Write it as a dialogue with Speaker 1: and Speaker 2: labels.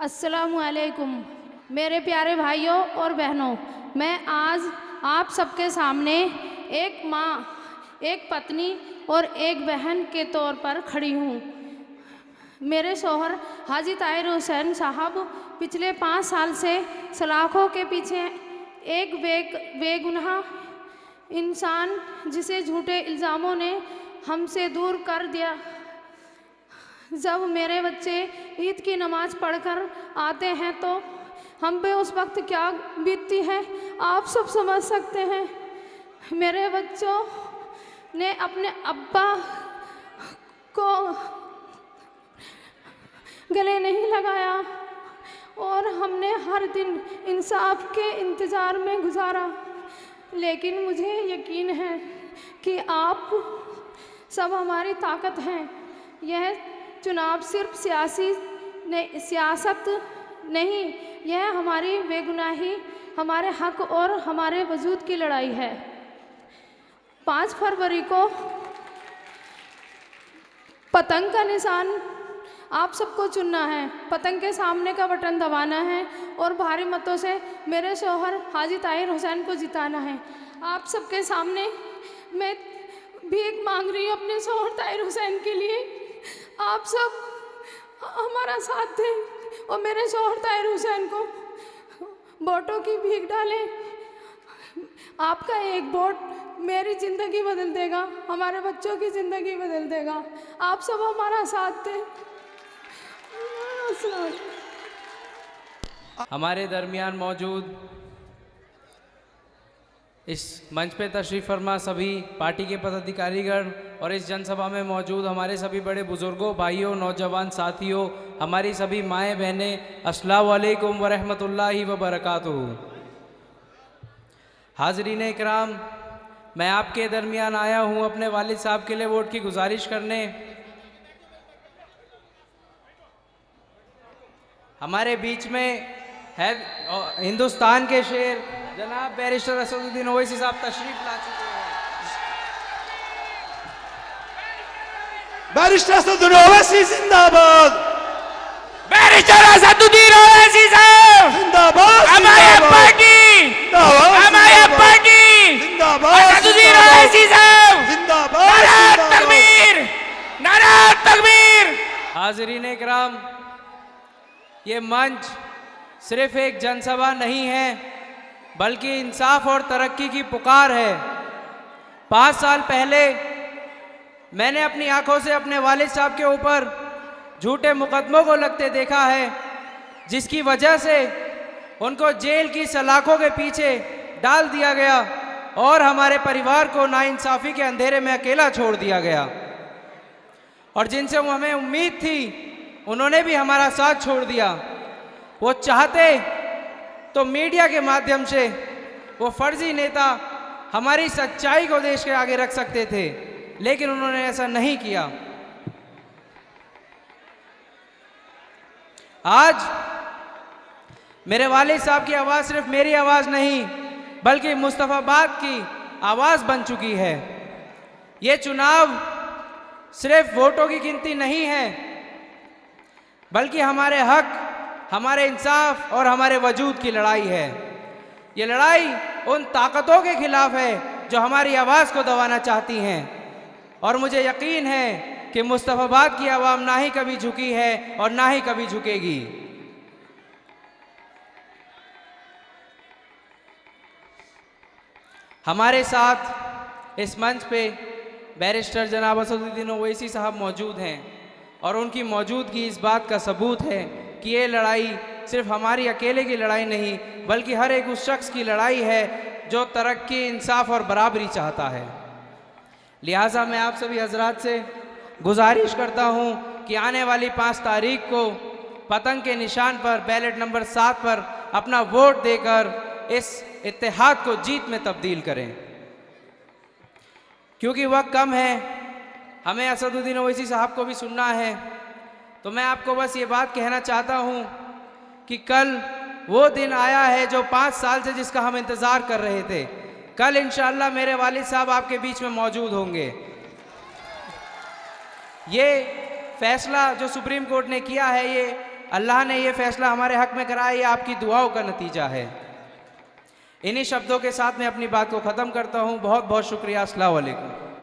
Speaker 1: अस्सलामुअलैकुम मेरे प्यारे भाइयों और बहनों, मैं आज आप सबके सामने एक माँ, एक पत्नी और एक बहन के तौर पर खड़ी हूँ। मेरे शौहर हाजी ताहिर हुसैन साहब पिछले 5 साल से सलाखों के पीछे एक बेगुनाह इंसान, जिसे झूठे इल्ज़ामों ने हमसे दूर कर दिया। जब मेरे बच्चे ईद की नमाज पढ़कर आते हैं तो हम पे उस वक्त क्या बीतती है आप सब समझ सकते हैं। मेरे बच्चों ने अपने अब्बा को गले नहीं लगाया और हमने हर दिन इंसाफ के इंतज़ार में गुजारा। लेकिन मुझे यकीन है कि आप सब हमारी ताकत हैं। यह चुनाव सिर्फ सियासत नहीं, यह हमारी बेगुनाही, हमारे हक और हमारे वजूद की लड़ाई है। 5 फरवरी को पतंग का निशान आप सबको चुनना है, पतंग के सामने का बटन दबाना है और भारी मतों से मेरे शौहर हाजी ताहिर हुसैन को जिताना है। आप सबके सामने मैं भीख मांग रही हूँ अपने शौहर ताहिर हुसैन के लिए। आप सब हमारा साथ दें और मेरे शौहर ताहिर हुसैन को वोटों की भीख डालें। आपका एक वोट मेरी ज़िंदगी बदल देगा, हमारे बच्चों की ज़िंदगी बदल देगा। आप सब हमारा साथ दें।
Speaker 2: हमारे दरमियान मौजूद इस मंच पे तशरीफ़ फरमा सभी पार्टी के पदाधिकारीगण और इस जनसभा में मौजूद हमारे सभी बड़े बुज़ुर्गों, भाइयों, नौजवान साथियों, हमारी सभी माएँ बहनें, अस्सलामु अलैकुम व रहमतुल्लाहि व बरकातुहू। हाज़रीन इकराम, मैं आपके दरमियान आया हूँ अपने वालिद साहब के लिए वोट की गुजारिश करने। हमारे बीच में है हिंदुस्तान के शेर जनाब बैरिस्टर असदुद्दीन ओवैसी साहब तशरीफ ला चुके हैं।
Speaker 3: बैरिस्टर असदुद्दीन ओवैसी जिंदाबाद।
Speaker 4: बैरिस्टर असदुद्दीन ओवैसी साहब
Speaker 3: जिंदाबाद।
Speaker 4: हमारी पार्टी, हमारी पार्टी
Speaker 3: जिंदाबाद।
Speaker 4: असदुद्दीन ओवैसी साहब
Speaker 3: जिंदाबाद।
Speaker 4: नारा तकबीर, नारा तकबीर।
Speaker 2: हाज़रीन इकराम, ये मंच सिर्फ एक जनसभा नहीं है बल्कि इंसाफ और तरक्की की पुकार है। 5 साल पहले मैंने अपनी आंखों से अपने वालिद साहब के ऊपर झूठे मुकदमों को लगते देखा है, जिसकी वजह से उनको जेल की सलाखों के पीछे डाल दिया गया और हमारे परिवार को नाइंसाफ़ी के अंधेरे में अकेला छोड़ दिया गया। और जिनसे हमें उम्मीद थी उन्होंने भी हमारा साथ छोड़ दिया। वो चाहते तो मीडिया के माध्यम से वो फर्जी नेता हमारी सच्चाई को देश के आगे रख सकते थे, लेकिन उन्होंने ऐसा नहीं किया। आज मेरे वालिद साहब की आवाज़ सिर्फ मेरी आवाज़ नहीं बल्कि मुस्तफ़ाबाद की आवाज़ बन चुकी है। ये चुनाव सिर्फ वोटों की गिनती नहीं है बल्कि हमारे हक, हमारे इंसाफ और हमारे वजूद की लड़ाई है। ये लड़ाई उन ताकतों के खिलाफ है जो हमारी आवाज़ को दबाना चाहती हैं, और मुझे यकीन है कि मुस्तफ़ाबाद की आवाम ना ही कभी झुकी है और ना ही कभी झुकेगी। हमारे साथ इस मंच पे बैरिस्टर जनाब असदुद्दीन ओवैसी साहब मौजूद हैं और उनकी मौजूदगी इस बात का सबूत है कि ये लड़ाई सिर्फ हमारी अकेले की लड़ाई नहीं बल्कि हर एक उस शख्स की लड़ाई है जो तरक्की, इंसाफ और बराबरी चाहता है। लिहाजा मैं आप सभी हजरात से गुजारिश करता हूँ कि आने वाली 5 तारीख को पतंग के निशान पर बैलेट नंबर 7 पर अपना वोट देकर इस इत्तेहाद को जीत में तब्दील करें, क्योंकि वक्त कम है, हमें असदुद्दीन ओवैसी साहब को भी सुनना है। तो मैं आपको बस ये बात कहना चाहता हूँ कि कल वो दिन आया है जो 5 साल से जिसका हम इंतज़ार कर रहे थे। कल इंशाअल्लाह मेरे वालिद साहब आपके बीच में मौजूद होंगे। ये फैसला जो सुप्रीम कोर्ट ने किया है, ये अल्लाह ने ये फैसला हमारे हक में कराया, ये आपकी दुआओं का नतीजा है। इन्हीं शब्दों के साथ मैं अपनी बात को ख़त्म करता हूँ। बहुत बहुत शुक्रिया। अस्सलाम वालेकुम।